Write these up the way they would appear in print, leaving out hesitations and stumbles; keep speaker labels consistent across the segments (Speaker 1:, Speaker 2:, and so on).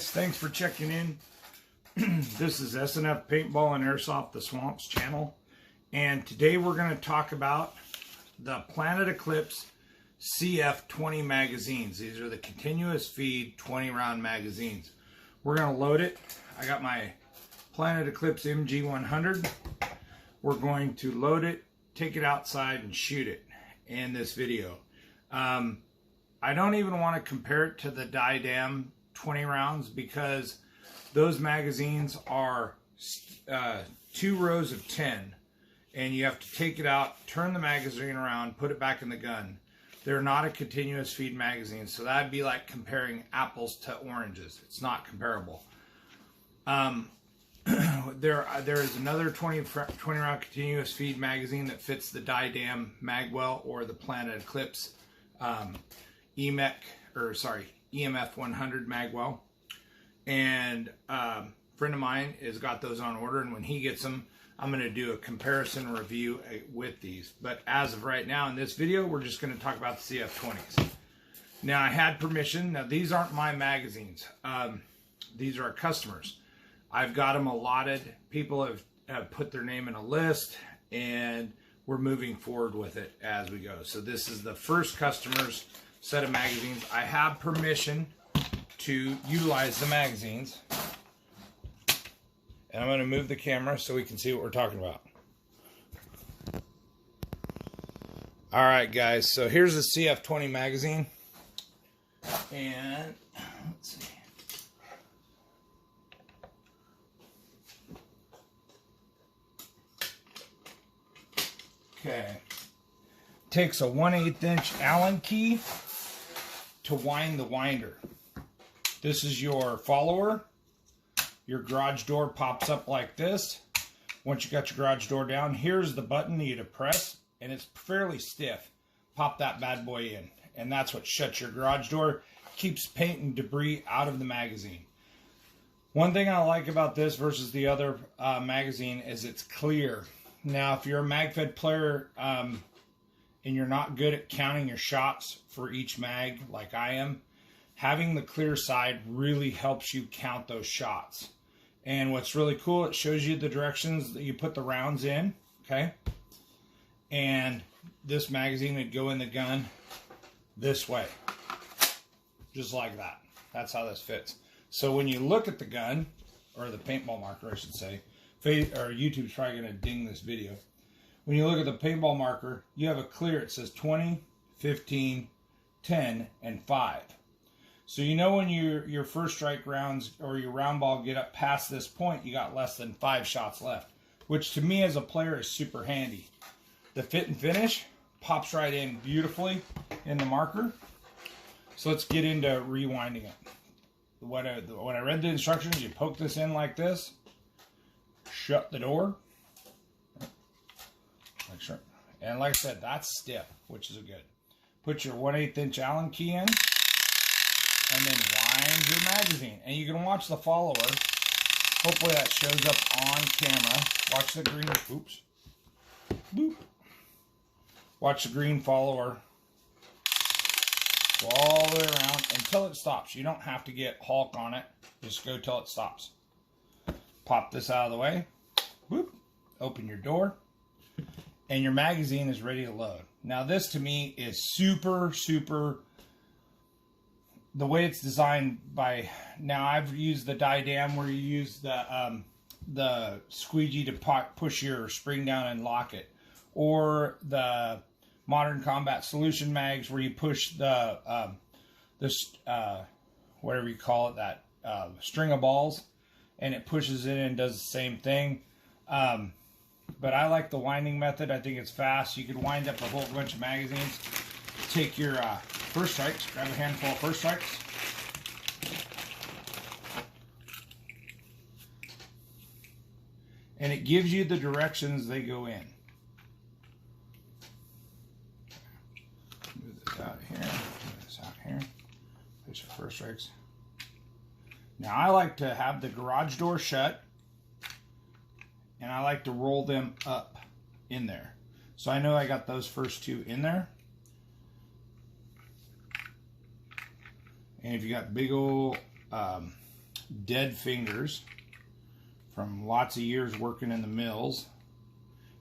Speaker 1: Thanks for checking in. This is SNF Paintball and Airsoft the Swamps channel, and today we're going to talk about the Planet Eclipse CF20 magazines. These are the continuous feed 20 round magazines. We're going to load it. I got my Planet Eclipse MG100. We're going to load it, take it outside, and shoot it in this video. I don't even want to compare it to the Dam 20 rounds because those magazines are 2 rows of 10, and you have to take it out, turn the magazine around, put it back in the gun. They're not a continuous feed magazine, so that'd be like comparing apples to oranges. It's not comparable. There is another 20 round continuous feed magazine that fits the Dam Magwell or the Planet Eclipse EMF100 Magwell, and a friend of mine has got those on order, and when he gets them, I'm going to do a comparison review with these. But as of right now in this video, we're just going to talk about the CF20s. Now, I had permission. Now, these aren't my magazines. These are our customers. I've got them allotted. People have put their name in a list, and we're moving forward with it as we go. So this is the first customer's set of magazines. I have permission to utilize the magazines, and I'm going to move the camera so we can see what we're talking about. All right, guys, so here's the CF20 magazine, and let's see. Okay, takes a 1/8 inch Allen key to wind the winder. This is your follower. Your garage door pops up like this. Once you got your garage door down, here's the button you to press, and it's fairly stiff. Pop that bad boy in, and that's what shuts your garage door, keeps paint and debris out of the magazine. One thing I like about this versus the other magazine is it's clear. Now, if you're a MagFed player and you're not good at counting your shots for each mag like I am, having the clear side really helps you count those shots. And what's really cool, it shows you the directions that you put the rounds in, okay? And this magazine would go in the gun this way, just like that. That's how this fits. So when you look at the gun, or the paintball marker, I should say, or YouTube's probably going to ding this video. When you look at the paintball marker, you have a clear. It says 20, 15, 10, and 5. So you know when your first strike rounds or your round ball get up past this point, you got less than 5 shots left, which to me as a player is super handy. The fit and finish pops right in beautifully in the marker. So let's get into rewinding it. When I read the instructions, you poke this in like this, shut the door, and like I said, that's stiff, which is good. Put your 1/8 inch Allen key in, and then wind your magazine. And you can watch the follower. Hopefully that shows up on camera. Watch the green, oops, boop. Watch the green follower go all the way around until it stops. You don't have to get Hulk on it. Just go till it stops. Pop this out of the way. Boop. Open your door. And your magazine is ready to load. Now this to me is super, the way it's designed by, now I've used the Dam where you use the squeegee to push your spring down and lock it. Or the Modern Combat Solution mags where you push the whatever you call it, that string of balls, and it pushes in and does the same thing. But I like the winding method. I think it's fast. You could wind up a whole bunch of magazines. Take your first strikes, grab a handful of first strikes. And it gives you the directions they go in. Move this out of here, move this out here. There's your first strikes. Now I like to have the garage door shut, and I like to roll them up in there. So I know I got those first 2 in there. And if you got big old dead fingers from lots of years working in the mills.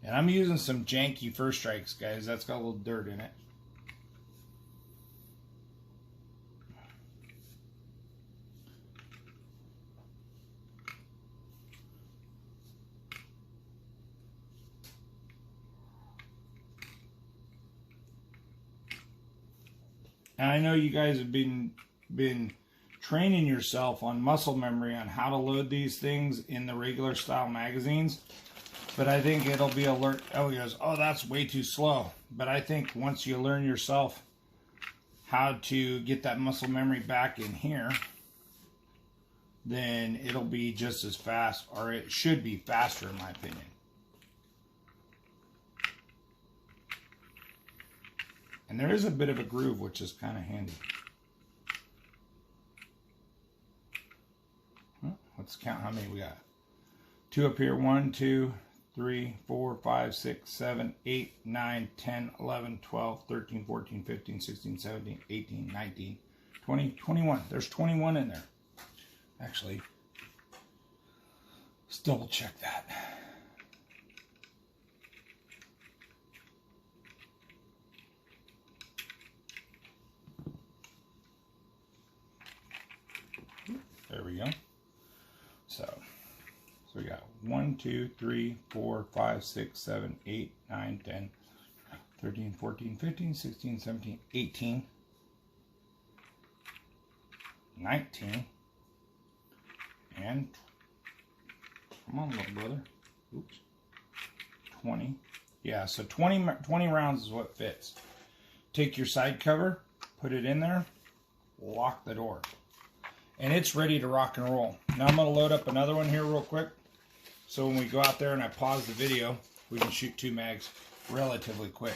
Speaker 1: And I'm using some janky First Strikes, guys. That's got a little dirt in it. And I know you guys have been training yourself on muscle memory on how to load these things in the regular style magazines. But I think it'll be alert. Oh, he goes, oh, that's way too slow. But I think once you learn yourself how to get that muscle memory back in here, then it'll be just as fast, or it should be faster in my opinion. And there is a bit of a groove, which is kind of handy. Let's count how many we got. 2 up here. 1, 2, 3, 4, 5, 6, 7, 8, 9, 10, 11, 12, 13, 14, 15, 16, 17, 18, 19, 20, 21. There's 21 in there. Actually, let's double check that. There we go. So we got 1, 2, 3, 4, 5, 6, 7, 8, 9, 10, 13, 14, 15, 16, 17, 18, 19, and come on, little brother. Oops. 20. Yeah, so 20 rounds is what fits. Take your side cover, put it in there, lock the door. And it's ready to rock and roll. Now I'm going to load up another one here real quick. So when we go out there and I pause the video, we can shoot 2 mags relatively quick.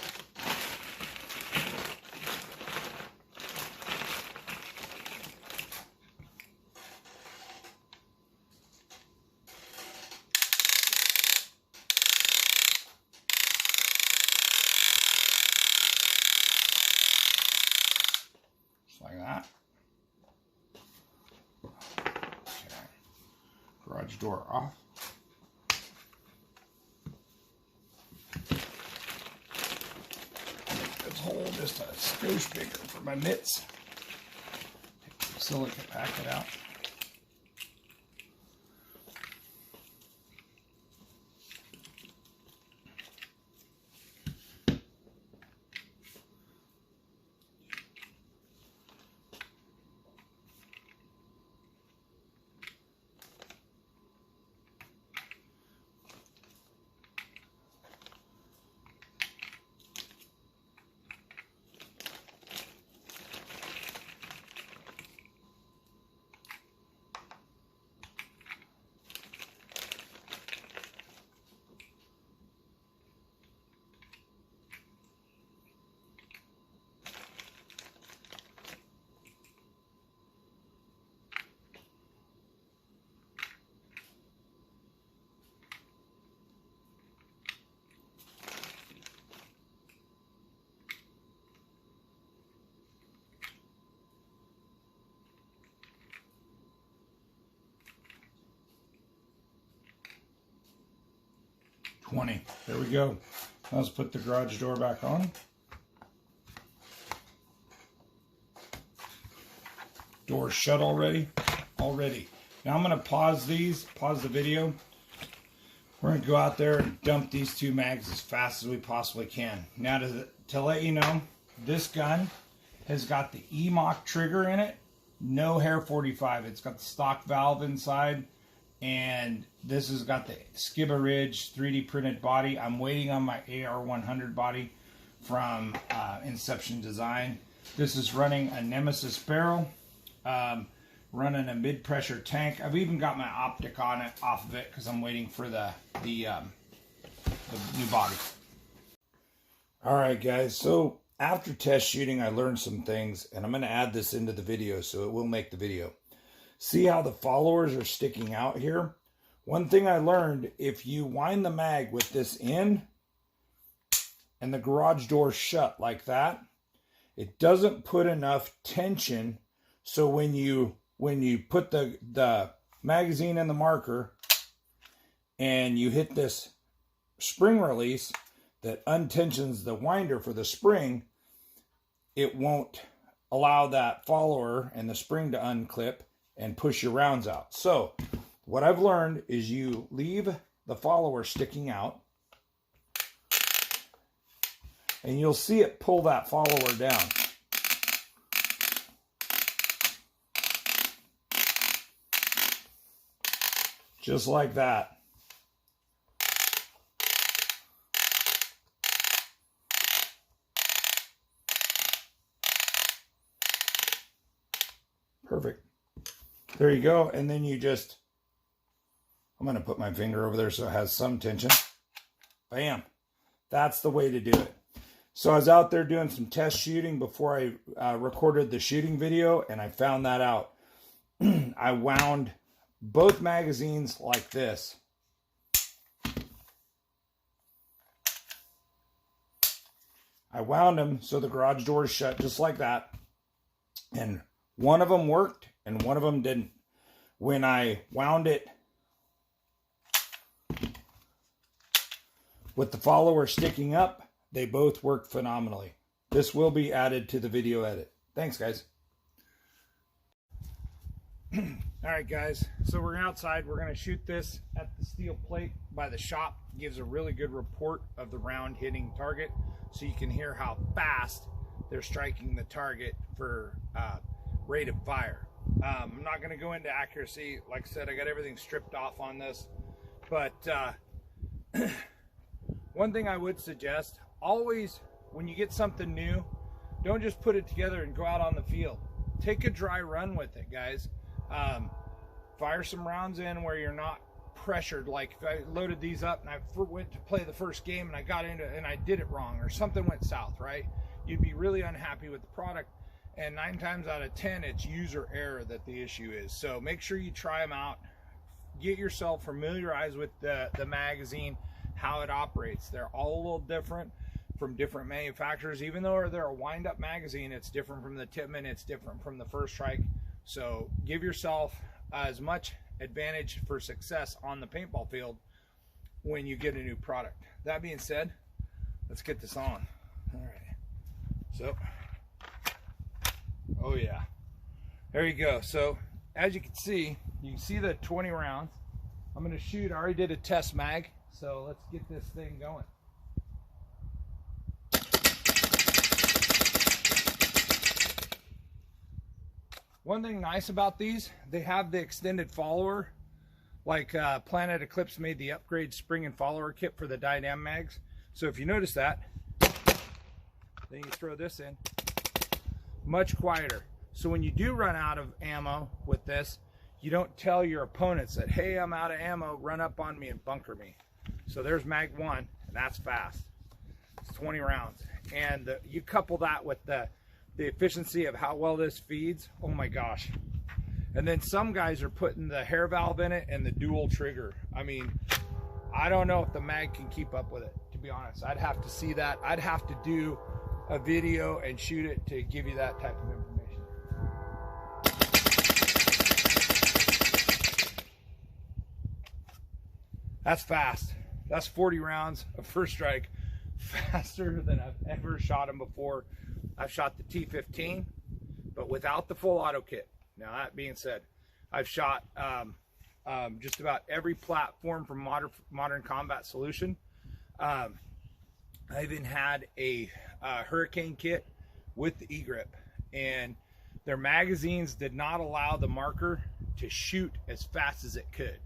Speaker 1: Just like that. Garage door off. Make this hole just a skosh bigger for my mitts. Take the silica packet out. There we go. Now let's put the garage door back on. Door's shut already. Now I'm going to pause the video. We're going to go out there and dump these 2 mags as fast as we possibly can. Now to let you know, this gun has got the EMOC trigger in it. No hair 45. It's got the stock valve inside. And this has got the Skiba Ridge 3D printed body. I'm waiting on my AR100 body from Inception Design. This is running a Nemesis barrel, running a mid-pressure tank. I've even got my optic on it off of it because I'm waiting for the new body. All right, guys. So after test shooting, I learned some things, and I'm going to add this into the video so it will make the video. See how the followers are sticking out here? One thing I learned, if you wind the mag with this in and the garage door shut like that, it doesn't put enough tension. So when you put the magazine and the marker, and you hit this spring release that untensions the winder for the spring, it won't allow that follower and the spring to unclip and push your rounds out. So what I've learned is you leave the follower sticking out, and you'll see it pull that follower down. Just like that. Perfect. There you go. And then you just, I'm going to put my finger over there so it has some tension. Bam. That's the way to do it. So I was out there doing some test shooting before I recorded the shooting video, and I found that out. I wound both magazines like this. I wound them so the garage door is shut just like that. And one of them worked and one of them didn't. When I wound it with the follower sticking up, they both worked phenomenally. This will be added to the video edit. Thanks, guys. All right, guys. So we're outside. We're going to shoot this at the steel plate by the shop. Gives a really good report of the round hitting target, so you can hear how fast they're striking the target for rate of fire. I'm not going to go into accuracy. Like I said, I got everything stripped off on this. But one thing I would suggest, always when you get something new, don't just put it together and go out on the field. Take a dry run with it, guys. Fire some rounds in where you're not pressured. Like if I loaded these up and I went to play the first game and I got into it and I did it wrong or something went south, right? You'd be really unhappy with the product, and 9 times out of 10 it's user error that the issue is. So make sure you try them out, get yourself familiarized with the magazine, how it operates. They're all a little different from different manufacturers. Even though they're a wind-up magazine, it's different from the Tippmann, it's different from the First Strike. So give yourself as much advantage for success on the paintball field when you get a new product. That being said, let's get this on. All right. So, oh yeah, there you go. So as you can see the 20 rounds. I'm going to shoot. I already did a test mag, so let's get this thing going. One thing nice about these, they have the extended follower, like Planet Eclipse made the upgrade spring and follower kit for the Dynam mags. So if you notice that, then you throw this in, much quieter. So when you do run out of ammo with this, you don't tell your opponents that, hey, I'm out of ammo, run up on me and bunker me. So there's mag 1, and that's fast. It's 20 rounds. And you couple that with the efficiency of how well this feeds, oh my gosh. And then some guys are putting the hair valve in it and the dual trigger. I mean, I don't know if the mag can keep up with it, to be honest. I'd have to see that. I'd have to do a video and shoot it to give you that type of information. That's fast. That's 40 rounds of First Strike, faster than I've ever shot them before. I've shot the T15, but without the full auto kit. Now that being said, I've shot just about every platform from Modern Combat Solution. I even had a Hurricane kit with the E-grip, and their magazines did not allow the marker to shoot as fast as it could.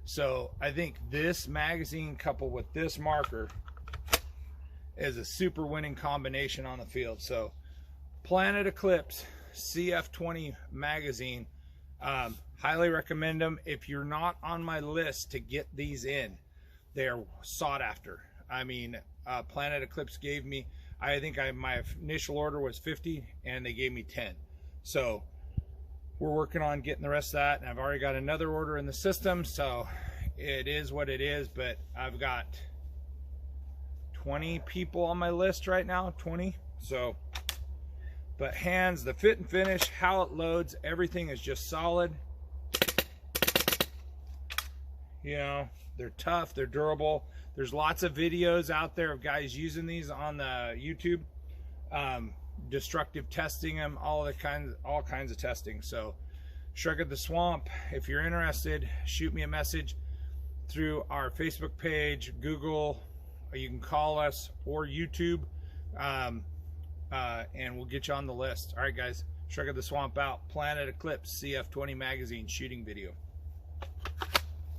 Speaker 1: So I think this magazine coupled with this marker is a super winning combination on the field. So Planet Eclipse CF20 magazine, highly recommend them. If you're not on my list to get these in, they're sought after. I mean, Planet Eclipse gave me, I think my initial order was 50 and they gave me 10. So we're working on getting the rest of that, and I've already got another order in the system, so it is what it is. But I've got 20 people on my list right now, 20. So, but hands, the fit and finish, how it loads, everything is just solid. You know, they're tough, they're durable. There's lots of videos out there of guys using these on the YouTube, destructive testing them, all kinds of testing. So Shrug of the Swamp, if you're interested, shoot me a message through our Facebook page, Google, or you can call us, or YouTube, and we'll get you on the list. All right, guys, Shrug of the Swamp out. Planet Eclipse CF20 magazine shooting video.